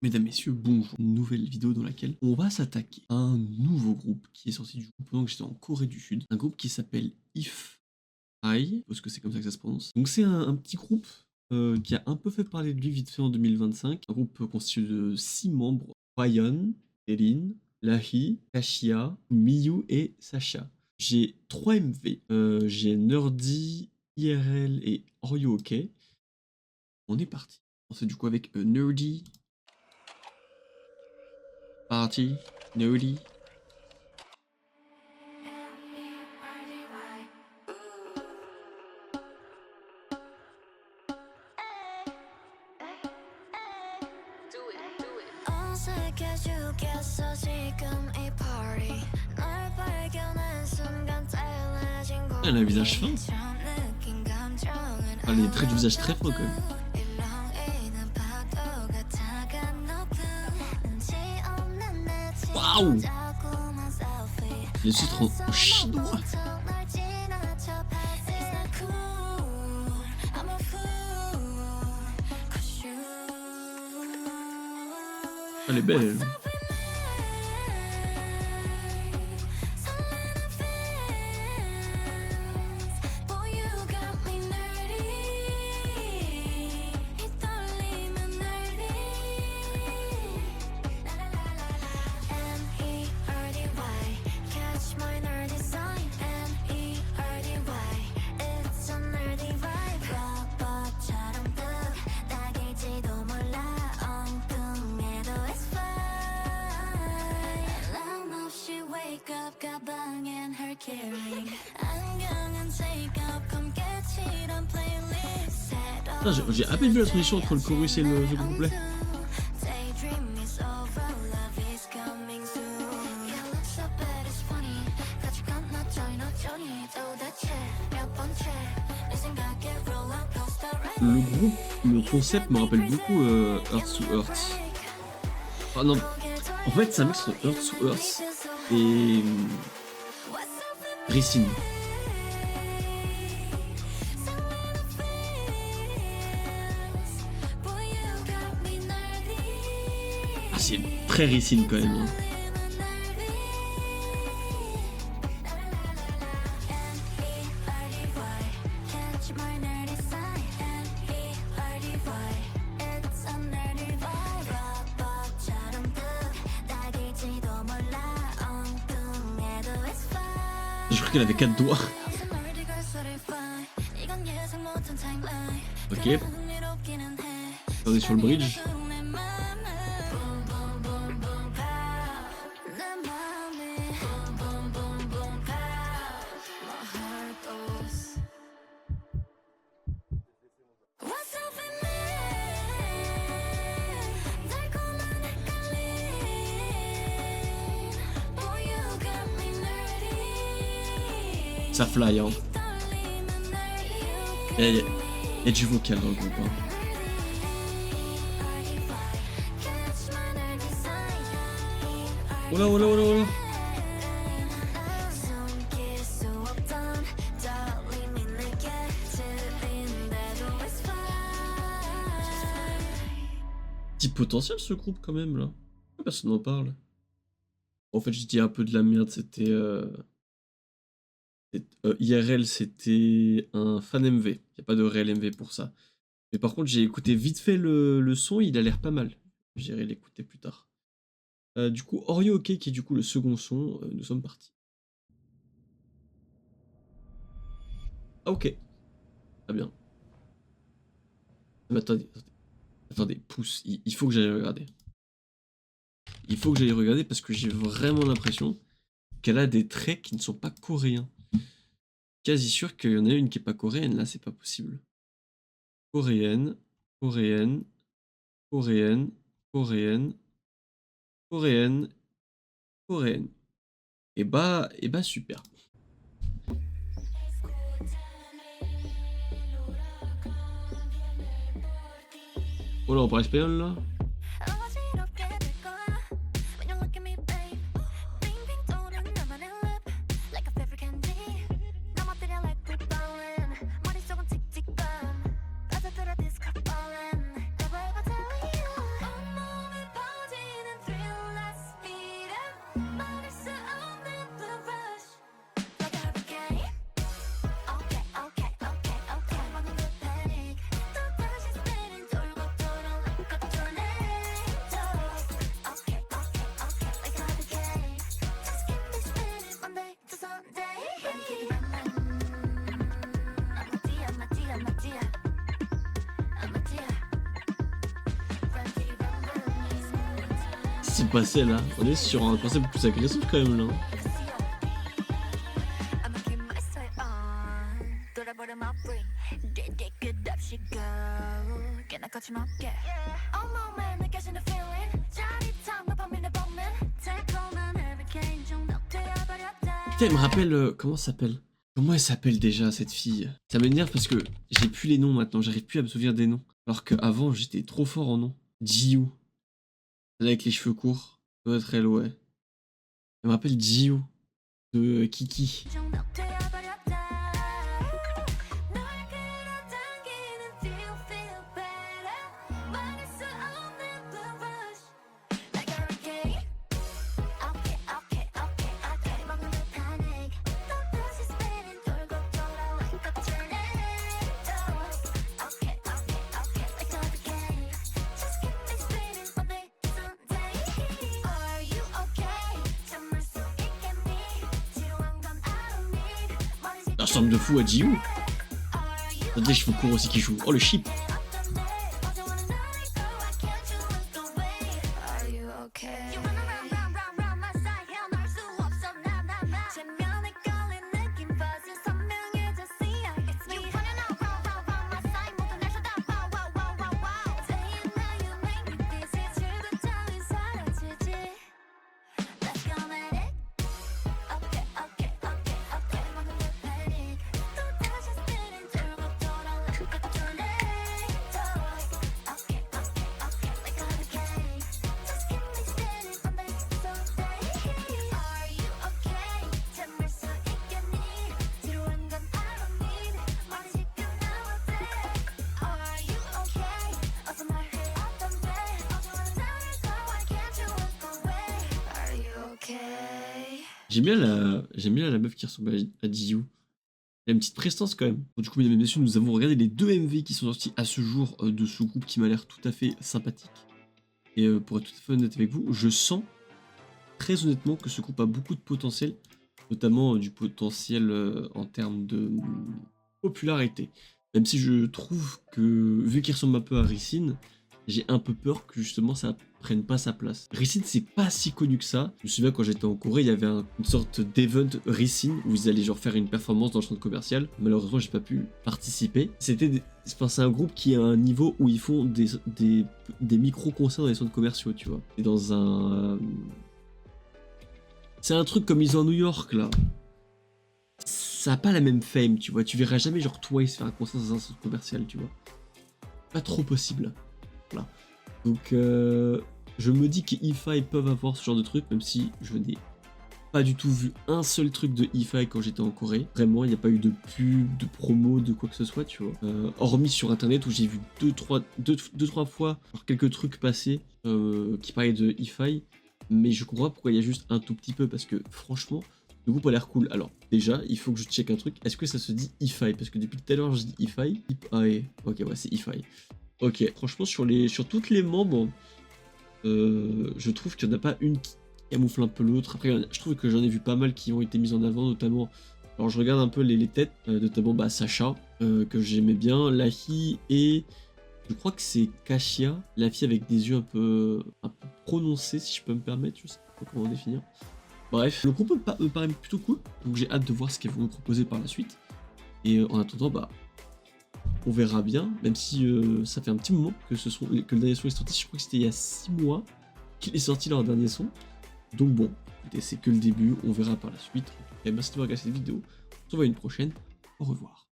Mesdames, Messieurs, bonjour. Une nouvelle vidéo dans laquelle on va s'attaquer à un nouveau groupe qui est sorti du coup pendant que j'étais en Corée du Sud. Un groupe qui s'appelle If I, parce que c'est comme ça que ça se prononce. Donc c'est un petit groupe qui a un peu fait parler de lui vite fait en 2025. Un groupe constitué de 6 membres. Hwayeon, Erin, Lahi, Kashia, Miyu et Sasha. J'ai 3 MV. J'ai Nerdy, IRL et Oreo OK. On est parti. C'est du coup avec Nerdy. Party, Nerdy. Elle a un visage fin. Elle a des traits du visage très fins quand même. Waouh! Les titres en chinois. Elle est belle, elle. J'ai à peine vu la transition entre le chorus et le second couplet. Le groupe, le concept me rappelle beaucoup Earth to Earth. Ah non, en fait c'est un mix entre Earth to Earth et Ricin. Ah, c'est très Ricin quand même. Hein. J'ai cru qu'elle avait 4 doigts. Ok. On est sur le bridge. Ça fly, hein. Il y a du vocal dans le groupe. Hein. Oh là, oh là, oh là, oh là. Petit potentiel ce groupe quand même là. Personne n'en parle. En fait, je dis un peu de la merde, c'était... IRL, c'était un fan MV. Il n'y a pas de réel MV pour ça. Mais par contre, j'ai écouté vite fait le son, il a l'air pas mal. J'irai l'écouter plus tard. Du coup, Oreo OK, qui est du coup le second son, nous sommes partis. Ah, ok. Très bien. Mais attendez, pouce, il faut que j'aille regarder. Il faut que j'aille regarder parce que j'ai vraiment l'impression qu'elle a des traits qui ne sont pas coréens. Quasi sûr qu'il y en a une qui est pas coréenne, là c'est pas possible. Coréenne, coréenne, coréenne, coréenne, coréenne, coréenne. Et bah super. Oh là, on parle espagnol là? c'est pas celle-là. On est sur un concept plus agressif quand même là. Putain, elle me rappelle... comment ça s'appelle? Comment elle s'appelle déjà cette fille? Ça m'énerve parce que j'ai plus les noms maintenant, j'arrive plus à me souvenir des noms. Alors qu'avant j'étais trop fort en noms. Jiu. Celle avec les cheveux courts. Ça doit être elle, ouais. Elle me rappelle Jiu de Kiki. Ça ressemble de fou à Jiu. T'as des cheveux courts aussi qui jouent. Oh le chip. J'aime bien la meuf qui ressemble à Jiu. Elle a une petite prestance quand même. Bon, du coup, mesdames et messieurs, nous avons regardé les 2 MV qui sont sortis à ce jour de ce groupe qui m'a l'air tout à fait sympathique. Et pour être tout à fait honnête avec vous, je sens très honnêtement que ce groupe a beaucoup de potentiel, notamment du potentiel en termes de popularité. Même si je trouve que, vu qu'il ressemble un peu à Ricin, j'ai un peu peur que justement ça prenne pas sa place. Ricin, c'est pas si connu que ça. Je me souviens quand j'étais en Corée, il y avait une sorte d'event Ricin où ils allaient genre faire une performance dans le centre commercial. Malheureusement, j'ai pas pu participer. C'est un groupe qui a un niveau où ils font des micro-concerts dans les centres commerciaux, tu vois. Et dans un... c'est un truc comme ils ont à New York, là. Ça a pas la même fame, tu vois. Tu verras jamais genre Twice faire un concert dans un centre commercial, tu vois. Pas trop possible. Voilà. Donc je me dis que EFI peuvent avoir ce genre de truc, même si je n'ai pas du tout vu un seul truc de EFI quand j'étais en Corée. Vraiment, il n'y a pas eu de pub, de promo, de quoi que ce soit, tu vois. Hormis sur internet où j'ai vu deux, trois fois alors, quelques trucs passer qui parlaient de EFI. Mais je comprends pas pourquoi il y a juste un tout petit peu, parce que franchement, le groupe a l'air cool. Alors, déjà, il faut que je check un truc. Est-ce que ça se dit EFI? Parce que depuis tout à l'heure, je dis EFI. Ok, ouais, c'est EFI. Ok, franchement, sur toutes les membres, je trouve qu'il n'y en a pas une qui camoufle un peu l'autre. Après, je trouve que j'en ai vu pas mal qui ont été mises en avant, notamment... Alors, je regarde un peu les têtes, notamment bah, Sacha, que j'aimais bien, Lahi et... Je crois que c'est Kashia, la fille avec des yeux un peu prononcés, si je peux me permettre, je sais pas comment définir. Bref, le groupe me paraît plutôt cool, donc j'ai hâte de voir ce qu'ils vont nous proposer par la suite. Et en attendant, bah... on verra bien, même si ça fait un petit moment que le dernier son est sorti. Je crois que c'était il y a 6 mois qu'il est sorti leur dernier son. Donc bon, écoutez, c'est que le début, on verra par la suite. Et merci d'avoir regardé cette vidéo. On se revoit une prochaine. Au revoir.